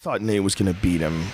thought Nate was going to beat him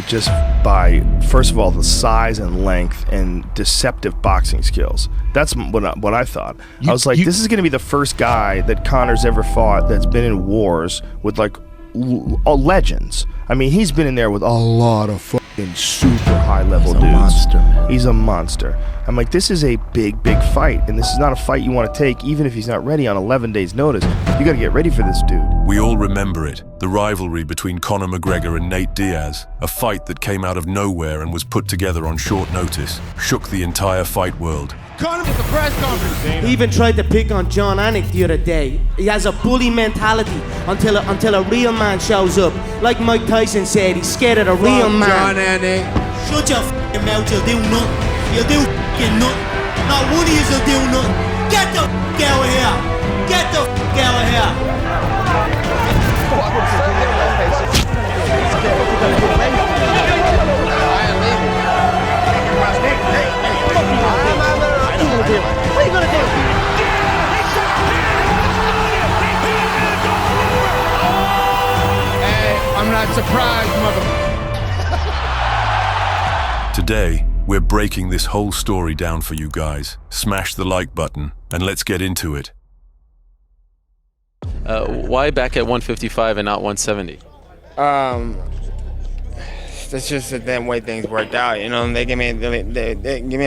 just by, first of all, the size and length and deceptive boxing skills. That's what I thought. I was like, this is going to be the first guy that Conor's ever fought that's been in wars with, like, legends. I mean, he's been in there with a lot of fucking super high-level dudes. He's a monster, man. He's a monster. I'm like, this is a big, big fight, and this is not a fight you want to take, even if he's not ready on 11 days' notice. You got to get ready for this dude. We all remember it, the rivalry between Conor McGregor and Nate Diaz, a fight that came out of nowhere and was put together on short notice, shook the entire fight world. Conor at the press conference. He even tried to pick on John Anik the other day. He has a bully mentality until a real man shows up. Like Mike Tyson said, he's scared of the real man. John Anik. Shut your f***ing mouth, you'll do nothing. You'll do f***ing nothing. Not one of you'll do nothing. Get the f*** out of here. Get the f*** out of here. What are you gonna do? Hey, I'm not surprised, mother. Today, we're breaking this whole story down for you guys. Smash the like button, and let's get into it. Why back at 155 and not 170? That's just the way things worked out. You know, they give me a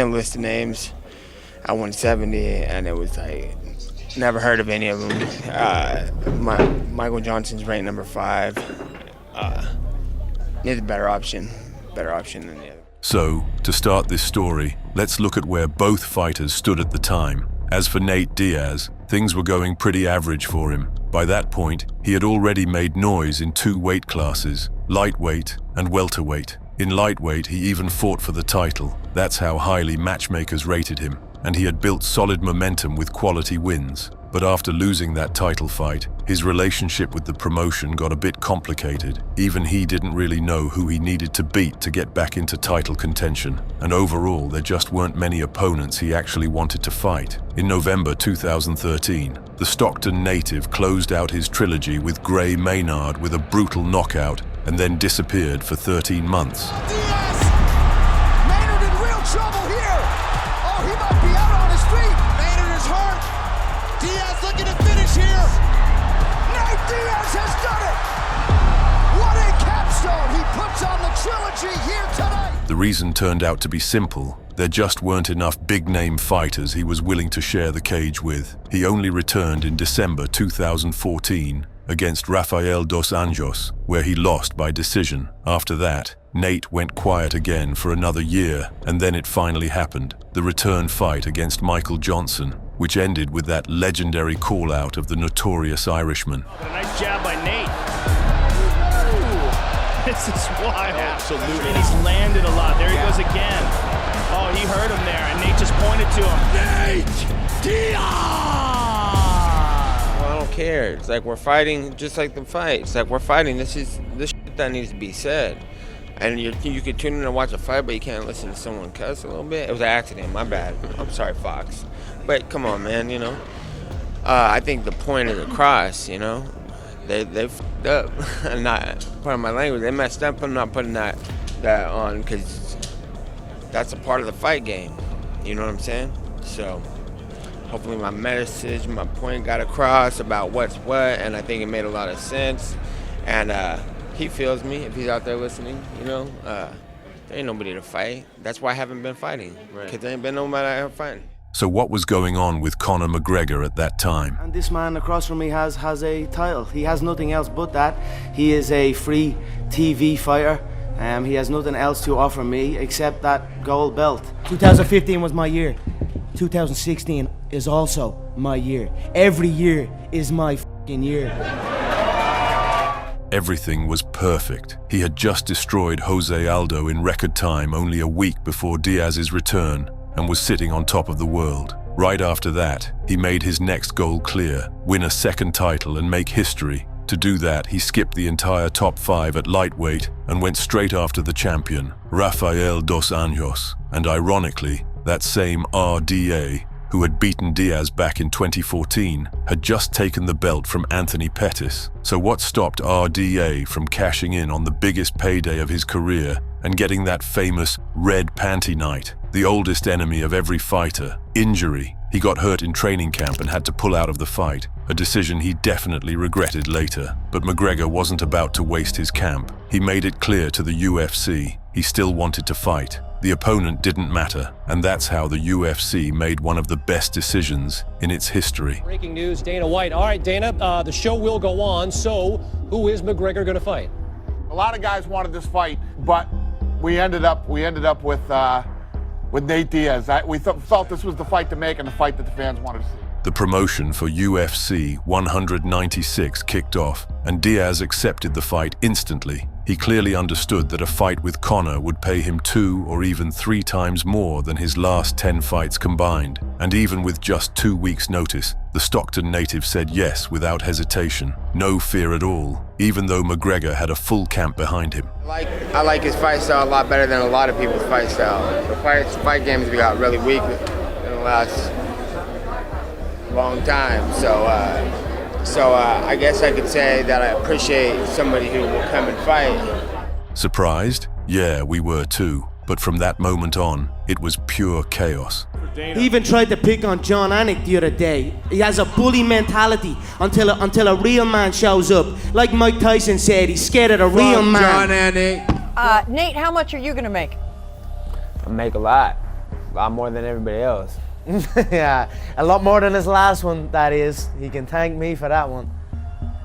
list of names at 170, and it was like never heard of any of them. Michael Johnson's ranked number 5. He's a better option than the other. So, to start this story, let's look at where both fighters stood at the time. As for Nate Diaz, things were going pretty average for him. By that point, he had already made noise in 2 weight classes, lightweight and welterweight. In lightweight, he even fought for the title. That's how highly matchmakers rated him, and he had built solid momentum with quality wins. But after losing that title fight, his relationship with the promotion got a bit complicated. Even he didn't really know who he needed to beat to get back into title contention. And overall, there just weren't many opponents he actually wanted to fight. In November 2013, the Stockton native closed out his trilogy with Gray Maynard with a brutal knockout and then disappeared for 13 months. Diaz! Maynard in real trouble here! Oh, he might be out on his feet! Maynard is hurt! Diaz looking to finish here! Nate Diaz has done it! What a capstone he puts on the trilogy here tonight! The reason turned out to be simple. There just weren't enough big-name fighters he was willing to share the cage with. He only returned in December 2014 against Rafael dos Anjos, where he lost by decision. After that, Nate went quiet again for another year, and then it finally happened, the return fight against Michael Johnson, which ended with that legendary call-out of the notorious Irishman. A nice jab by Nate. This is wild. Absolutely. And he's landed a lot. There he goes again. Oh, he heard him there, and Nate just pointed to him. Nate Diaz! Well, I don't care. It's like we're fighting just like the fight. It's like we're fighting. This shit that needs to be said. And you could tune in and watch a fight, but you can't listen to someone cuss a little bit. It was an accident. My bad. I'm sorry, Fox. But come on, man, you know. I think the point is across, you know. They f***ed up. I'm not part of my language. They messed up. I'm not putting that on because that's a part of the fight game. You know what I'm saying? So hopefully my message, my point got across about what's what, and I think it made a lot of sense. And he feels me if he's out there listening, you know. There ain't nobody to fight. That's why I haven't been fighting. Because there ain't been nobody out fighting. So what was going on with Conor McGregor at that time? And this man across from me has a title. He has nothing else but that. He is a free TV fighter. He has nothing else to offer me except that gold belt. 2015 was my year. 2016 is also my year. Every year is my f***ing year. Everything was perfect. He had just destroyed Jose Aldo in record time only a week before Diaz's return and was sitting on top of the world. Right after that, he made his next goal clear, win a second title and make history. To do that, he skipped the entire top 5 at lightweight and went straight after the champion, Rafael dos Anjos. And ironically, that same RDA who had beaten Diaz back in 2014, had just taken the belt from Anthony Pettis. So what stopped RDA from cashing in on the biggest payday of his career and getting that famous red panty night? The oldest enemy of every fighter, injury. He got hurt in training camp and had to pull out of the fight, a decision he definitely regretted later. But McGregor wasn't about to waste his camp. He made it clear to the UFC he still wanted to fight. The opponent didn't matter, and that's how the UFC made one of the best decisions in its history. Breaking news, Dana White. All right, Dana, the show will go on, so who is McGregor going to fight? A lot of guys wanted this fight, but we ended up with Nate Diaz. We felt this was the fight to make and the fight that the fans wanted to see. The promotion for UFC 196 kicked off, and Diaz accepted the fight instantly. He clearly understood that a fight with Conor would pay him 2 or even 3 times more than his last 10 fights combined. And even with just 2 weeks' notice, the Stockton native said yes without hesitation, no fear at all, even though McGregor had a full camp behind him. I like his fight style a lot better than a lot of people's fight style. The fight games we got really weak in the last long time, so I guess I could say that I appreciate somebody who will come and fight. Surprised? Yeah, we were too. But from that moment on, it was pure chaos. He even tried to pick on John Anik the other day. He has a bully mentality until a real man shows up. Like Mike Tyson said, he's scared of a real man. John Anik. Nate, how much are you gonna make? I make a lot more than everybody else. Yeah, a lot more than his last one, that is. He can thank me for that one.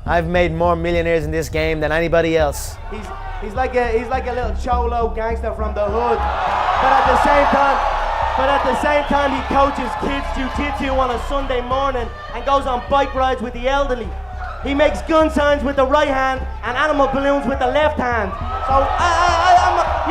I've made more millionaires in this game than anybody else. He's like a little cholo gangster from the hood. But at the same time he coaches kids jiu-jitsu on a Sunday morning and goes on bike rides with the elderly. He makes gun signs with the right hand and animal balloons with the left hand. So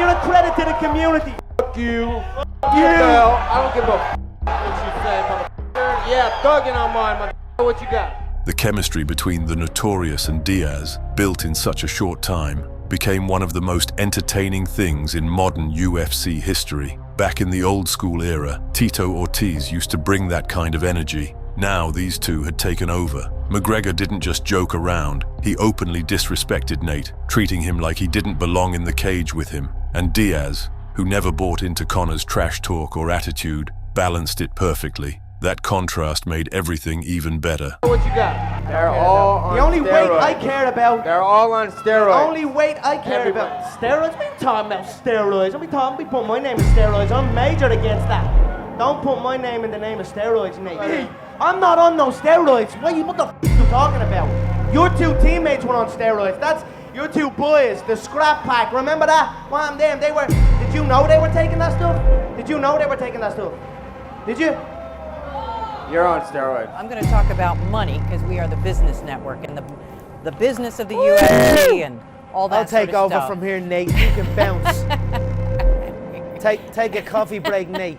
you're a credit to the community. Fuck you. I don't give a what you say, motherfucker. Yeah, thugging on mine, motherfucker. What you got? The chemistry between the Notorious and Diaz, built in such a short time, became one of the most entertaining things in modern UFC history. Back in the old school era, Tito Ortiz used to bring that kind of energy. Now these two had taken over. McGregor didn't just joke around, he openly disrespected Nate, treating him like he didn't belong in the cage with him. And Diaz, who never bought into Conor's trash talk or attitude, balanced it perfectly. That contrast made everything even better. What you got? They're all on steroids. The only weight I care about. They're all on steroids. The only weight I care about. Steroids? What are you talking about? Steroids? Don't be putting my name in steroids. I'm majored against that. Don't put my name in the name of steroids, Nate. I'm not on no steroids. What the f are you talking about? Your 2 teammates were on steroids. That's your 2 boys, the scrap pack. Remember that? Well, damn, did you know they were taking that stuff? Did you know they were taking that stuff? Did you? You're on steroids. I'm going to talk about money because we are the business network and the business of the UFC and all that. I'll take sort of over stuff. from here, Nate. You can bounce. Take a coffee break, Nate.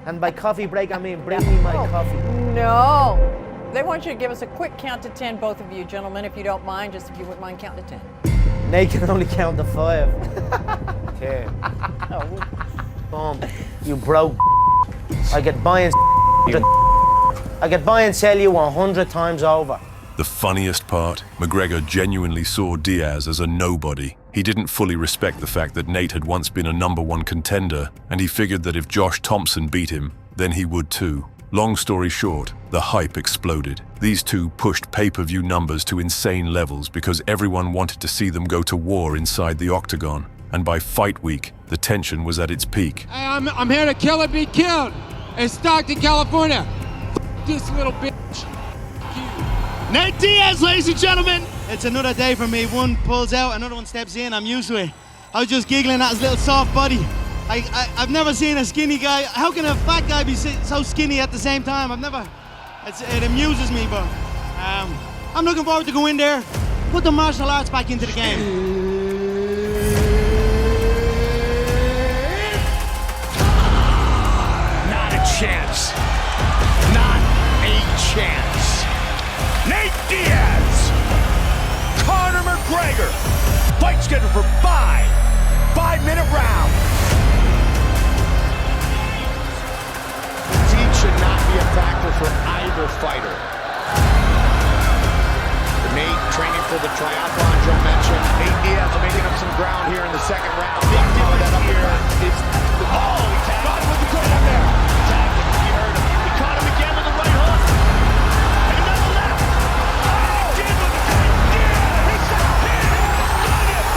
And by coffee break, I mean bring me my coffee. No. They want you to give us a quick count to 10, both of you gentlemen, if you don't mind, just if you wouldn't mind counting to 10. Nate can only count to 5. 10. Boom. You broke. I could buy and sell you 100 times over. The funniest part, McGregor genuinely saw Diaz as a nobody. He didn't fully respect the fact that Nate had once been a #1 contender, and he figured that if Josh Thompson beat him, then he would too. Long story short, the hype exploded. These two pushed pay-per-view numbers to insane levels because everyone wanted to see them go to war inside the octagon. And by fight week, the tension was at its peak. Hey, I'm here to kill or be killed in Stockton, California. This little bitch. Nate Diaz, ladies and gentlemen. It's another day for me. One pulls out, another one steps in. I'm used to it. I was just giggling at his little soft body. I've never seen a skinny guy. How can a fat guy be so skinny at the same time? It amuses me, but I'm looking forward to go in there, put the martial arts back into the game. Not a chance. Not a chance. Nate Diaz. Conor McGregor. Fight scheduled for 5-minute rounds. be a factor for either fighter. Nate training for the triathlon Joe mentioned. Nate Diaz making up some ground here in the second round. Big difference here is he got him with the good one there. Tagged him. He heard him. He caught him again with the right hook. And another left. Oh! Again with the right. Yeah! He shot him.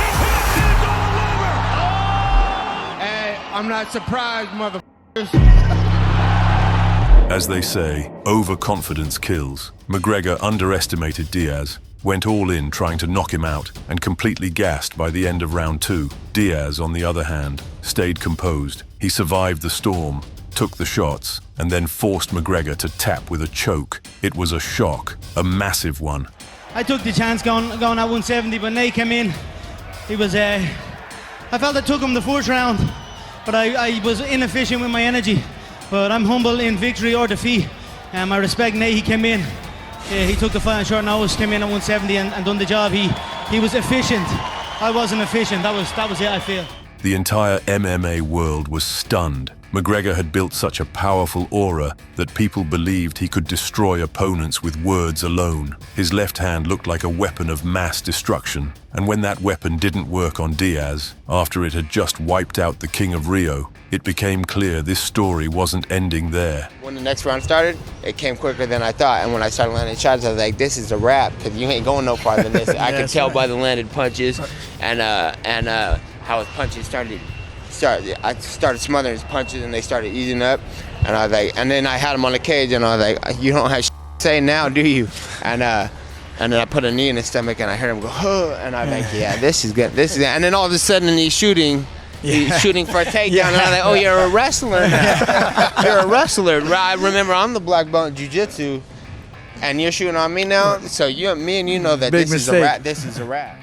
He hit it all over. Oh! Hey, I'm not surprised, motherfuckers. As they say, overconfidence kills. McGregor underestimated Diaz, went all in trying to knock him out, and completely gassed by the end of round 2. Diaz, on the other hand, stayed composed. He survived the storm, took the shots, and then forced McGregor to tap with a choke. It was a shock, a massive one. I took the chance going at 170, but Nate came in. He was, I felt I took him the first round, but I was inefficient with my energy. But I'm humble in victory or defeat. I respect Nate. He came in. He took the fight on short notice, came in at 170 and done the job. He was efficient. I wasn't efficient. That was it, I feel. The entire MMA world was stunned. McGregor had built such a powerful aura that people believed he could destroy opponents with words alone. His left hand looked like a weapon of mass destruction. And when that weapon didn't work on Diaz, after it had just wiped out the King of Rio, it became clear this story wasn't ending there. When the next round started, it came quicker than I thought. And when I started landing shots, I was like, this is a wrap, because you ain't going no farther than this. I could tell by the landed punches and how his punches started. I started smothering his punches and they started easing up. And I was like, and then I had him on the cage and I was like, you don't have shit to say now, do you? And then I put a knee in his stomach and I heard him go, huh, and I was like, yeah, this is good, this is it. And then all of a sudden he's shooting for a takedown, and I'm like, oh, you're a wrestler now. You're a wrestler. I remember I'm the black belt in jiu-jitsu, and you're shooting on me now, so me and you know that this is a wrap. This is a wrap.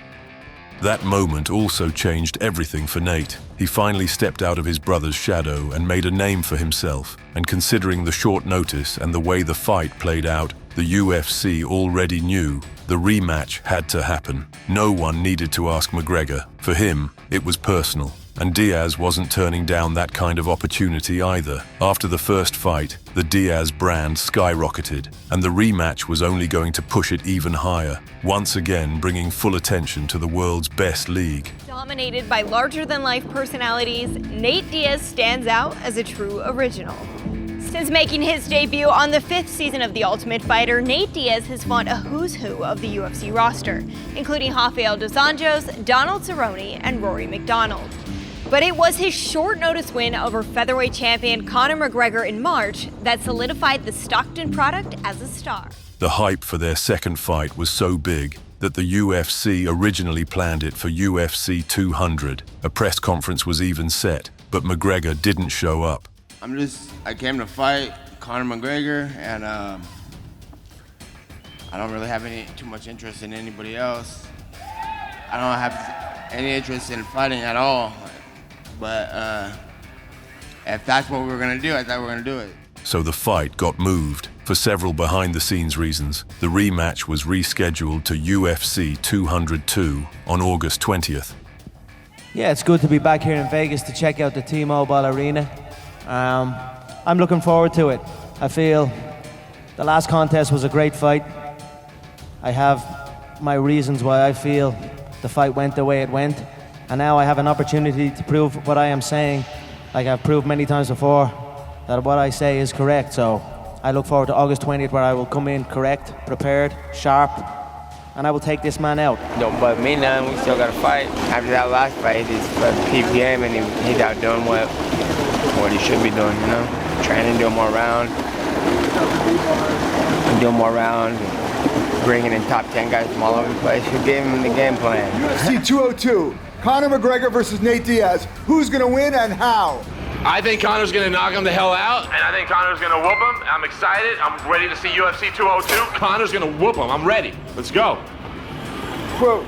That moment also changed everything for Nate. He finally stepped out of his brother's shadow and made a name for himself. And considering the short notice and the way the fight played out, the UFC already knew the rematch had to happen. No one needed to ask McGregor. For him, it was personal. And Diaz wasn't turning down that kind of opportunity either. After the first fight, the Diaz brand skyrocketed, and the rematch was only going to push it even higher, once again bringing full attention to the world's best league. Dominated by larger-than-life personalities, Nate Diaz stands out as a true original. Since making his debut on the 5th season of The Ultimate Fighter, Nate Diaz has fought a who's who of the UFC roster, including Rafael dos Anjos, Donald Cerrone, and Rory McDonald. But it was his short notice win over featherweight champion Conor McGregor in March that solidified the Stockton product as a star. The hype for their second fight was so big that the UFC originally planned it for UFC 200. A press conference was even set, but McGregor didn't show up. I came to fight Conor McGregor, and I don't really have too much interest in anybody else. I don't have any interest in fighting at all. But if that's what we were going to do, I thought we were going to do it. So the fight got moved. For several behind-the-scenes reasons, the rematch was rescheduled to UFC 202 on August 20th. Yeah, it's good to be back here in Vegas to check out the T-Mobile Arena. I'm looking forward to it. I feel the last contest was a great fight. I have my reasons why I feel the fight went the way it went. And now I have an opportunity to prove what I am saying, like I've proved many times before, that what I say is correct. So I look forward to August 20th, where I will come in correct, prepared, sharp, and I will take this man out. Don't bug me none, we still got to fight. After that last fight, he just peeped game and he's out doing what he should be doing, you know? Training, doing more rounds, bringing in top 10 guys from all over the place. Who gave him the game plan? UFC 202. Conor McGregor versus Nate Diaz. Who's gonna win and how? I think Conor's gonna knock him the hell out, and I think Conor's gonna whoop him. I'm excited. I'm ready to see UFC 202. Conor's gonna whoop him. I'm ready. Let's go. Quote.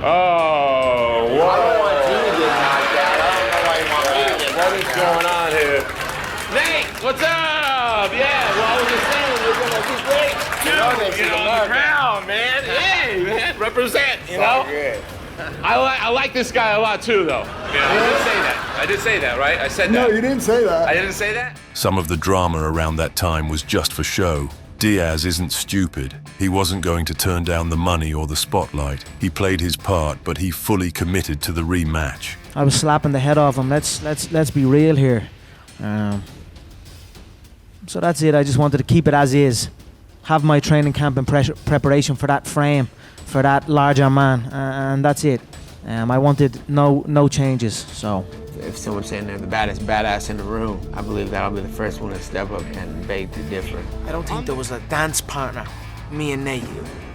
Oh, whoa. I don't want you to get knocked out. I don't know why you want me to get knocked out. What is going on here? Nate, what's up? Yeah, well, I was just saying, you're gonna be great. Dude, get on the ground, man. Hey, man, represent, you know? I like this guy a lot too, though. Yeah, I did say that. I did say that, right? I said that. No, you didn't say that. I didn't say that? Some of the drama around that time was just for show. Diaz isn't stupid. He wasn't going to turn down the money or the spotlight. He played his part, but he fully committed to the rematch. I was slapping the head off him. Let's be real here. So that's it. I just wanted to keep it as is. Have my training camp and preparation for that frame, for that larger man, and that's it. I wanted no changes. So if someone's saying they're the baddest badass in the room, I believe that I'll be the first one to step up and beg to differ. I don't think there was a dance partner, me and Nate.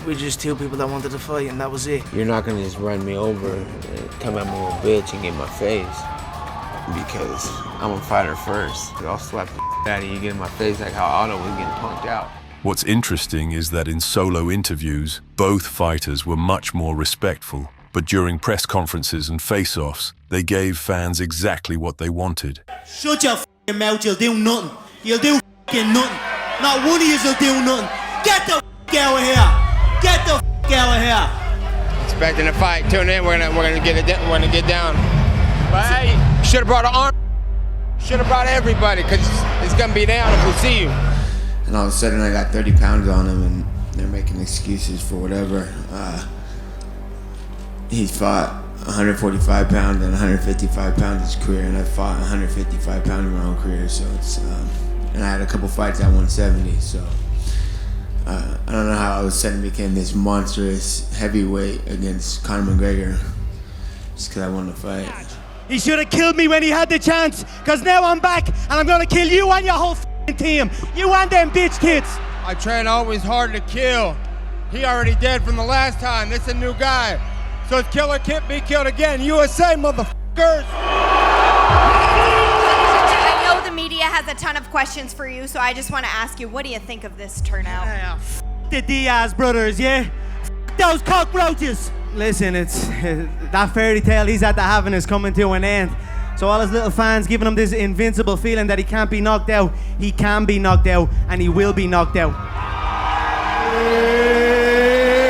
We were just two people that wanted to fight, and that was it. You're not gonna just run me over and come at me with a bitch and get in my face, because I'm a fighter first. I'll slap the out of you, get in my face like how Otto was getting punked out. What's interesting is that in solo interviews, both fighters were much more respectful, but during press conferences and face-offs, they gave fans exactly what they wanted. Shut your f***ing mouth, you'll do nothing. You'll do f***ing nothing. Not one of you will do nothing. Get the f*** out of here. Get the f*** out of here. Expecting a fight. Tune in. We're gonna get down. But hey, should have brought an arm. Should have brought everybody, cause it's gonna be down if we see you. And all of a sudden, I got 30 pounds on him, and they're making excuses for whatever. He's fought 145 pounds and 155 pounds his career, and I fought 155 pounds in my own career. So it's and I had a couple fights at 170. So I don't know how all of a sudden became this monstrous heavyweight against Conor McGregor just because I wanted to fight. He should have killed me when he had the chance, because now I'm back and I'm gonna kill you and your whole f***ing team. You and them bitch kids. I train always hard to kill. He already dead from the last time. This is a new guy. So it's kill or be killed again. USA, motherfuckers! I know the media has a ton of questions for you, so I just want to ask you, what do you think of this turnout? Yeah, the Diaz brothers, yeah? Those cockroaches! Listen, it's that fairy tale he's at the having is coming to an end. So all his little fans giving him this invincible feeling that he can't be knocked out. He can be knocked out, and he will be knocked out.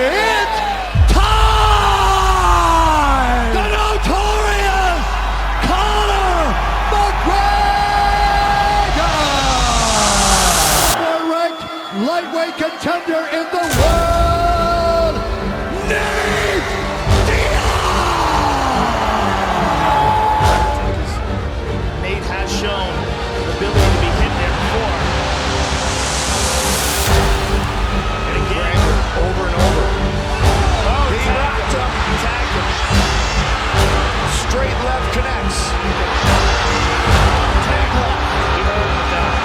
It's time! The notorious Conor McGregor! More ranked lightweight contender in the world, Nate Diaz! Nate has shown the ability to be hit there before. And again, over and over. Oh, he rocked up, tagged him. Straight left connects. Tag lock. He holds it down.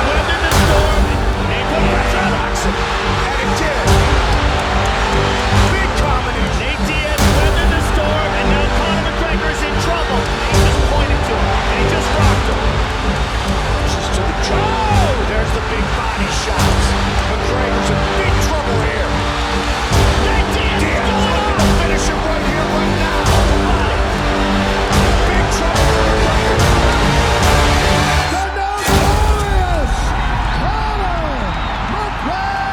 Weathered the storm. Nate put pressure on Oxen. And it did. Big combination. Nate Diaz weathered the storm, and now Conor McGregor is in trouble. He just pointed to him, and he just rocked him. Pushes to the jaw. Oh, there's the big body shots. McGregor's in big trouble here. Nate Diaz is looking to finish him right here, right now. Big trouble for McGregor. The notorious Conor McGregor!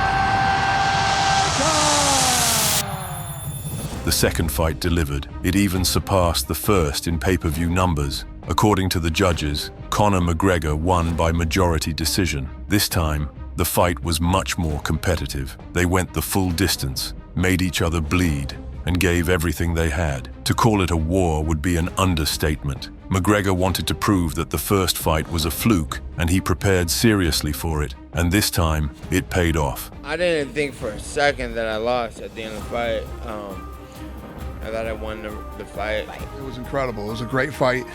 The second fight delivered. It even surpassed the first in pay-per-view numbers. According to the judges, Conor McGregor won by majority decision. This time, the fight was much more competitive. They went the full distance, made each other bleed, and gave everything they had. To call it a war would be an understatement. McGregor wanted to prove that the first fight was a fluke, and he prepared seriously for it. And this time, it paid off. I didn't think for a second that I lost at the end of the fight. I thought I won the fight. It was incredible. It was a great fight.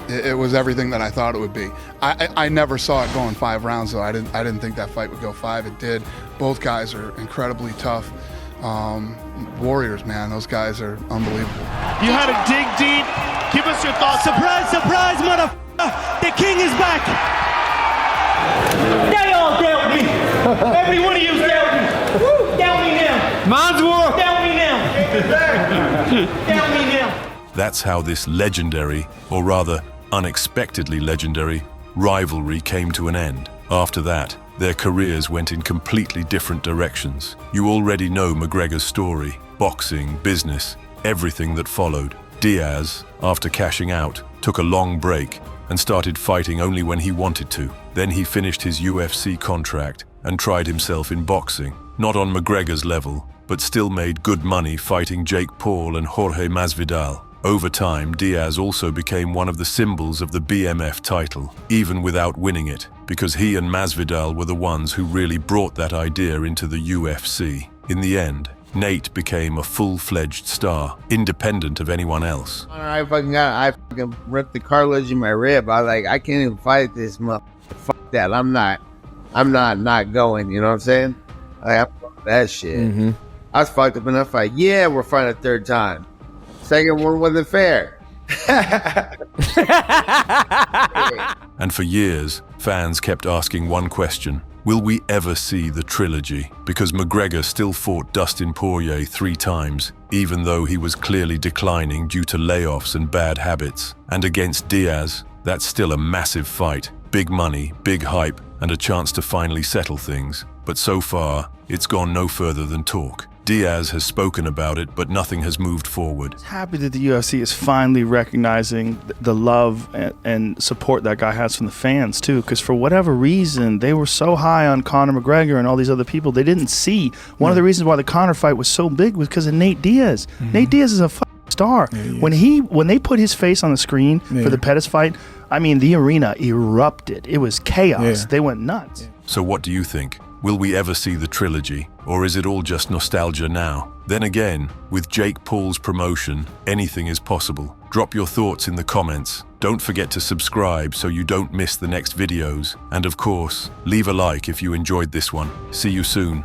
It was everything that I thought it would be. I never saw it going 5 rounds, though. I didn't think that fight would go 5. It did. Both guys are incredibly tough. Warriors, man. Those guys are unbelievable. You had to dig deep. Give us your thoughts. Surprise, surprise, motherfucker! The king is back! They all doubt me! Every one of you doubt me! Woo! Doubt me now! Mine's war! Doubt me now! Doubt me now! That's how this legendary, or rather unexpectedly legendary, rivalry came to an end. After that, their careers went in completely different directions. You already know McGregor's story: boxing, business, everything that followed. Diaz, after cashing out, took a long break and started fighting only when he wanted to. Then he finished his UFC contract and tried himself in boxing. Not on McGregor's level, but still made good money fighting Jake Paul and Jorge Masvidal. Over time, Diaz also became one of the symbols of the BMF title, even without winning it, because he and Masvidal were the ones who really brought that idea into the UFC. In the end, Nate became a full-fledged star, independent of anyone else. I fucking ripped the cartilage in my rib. I was like, I can't even fight this motherfucker. Fuck that. I'm not going, you know what I'm saying? I'm fuck that shit. I was fucked up in that fight. Yeah, we're fighting a third time. Second one wasn't fair. And for years, fans kept asking one question: will we ever see the trilogy? Because McGregor still fought Dustin Poirier 3 times, even though he was clearly declining due to layoffs and bad habits. And against Diaz, that's still a massive fight. Big money, big hype, and a chance to finally settle things. But so far, it's gone no further than talk. Diaz has spoken about it, but nothing has moved forward. Happy that the UFC is finally recognizing the love and support that guy has from the fans too, because for whatever reason they were so high on Conor McGregor and all these other people, they didn't see one of the reasons why the Conor fight was so big was because of Nate Diaz. Nate Diaz is a star. When they put his face on the screen for the Pettis fight, I mean, the arena erupted. It was chaos. They went nuts. So what do you think? Will we ever see the trilogy, or is it all just nostalgia now? Then again, with Jake Paul's promotion, anything is possible. Drop your thoughts in the comments. Don't forget to subscribe so you don't miss the next videos. And of course, leave a like if you enjoyed this one. See you soon.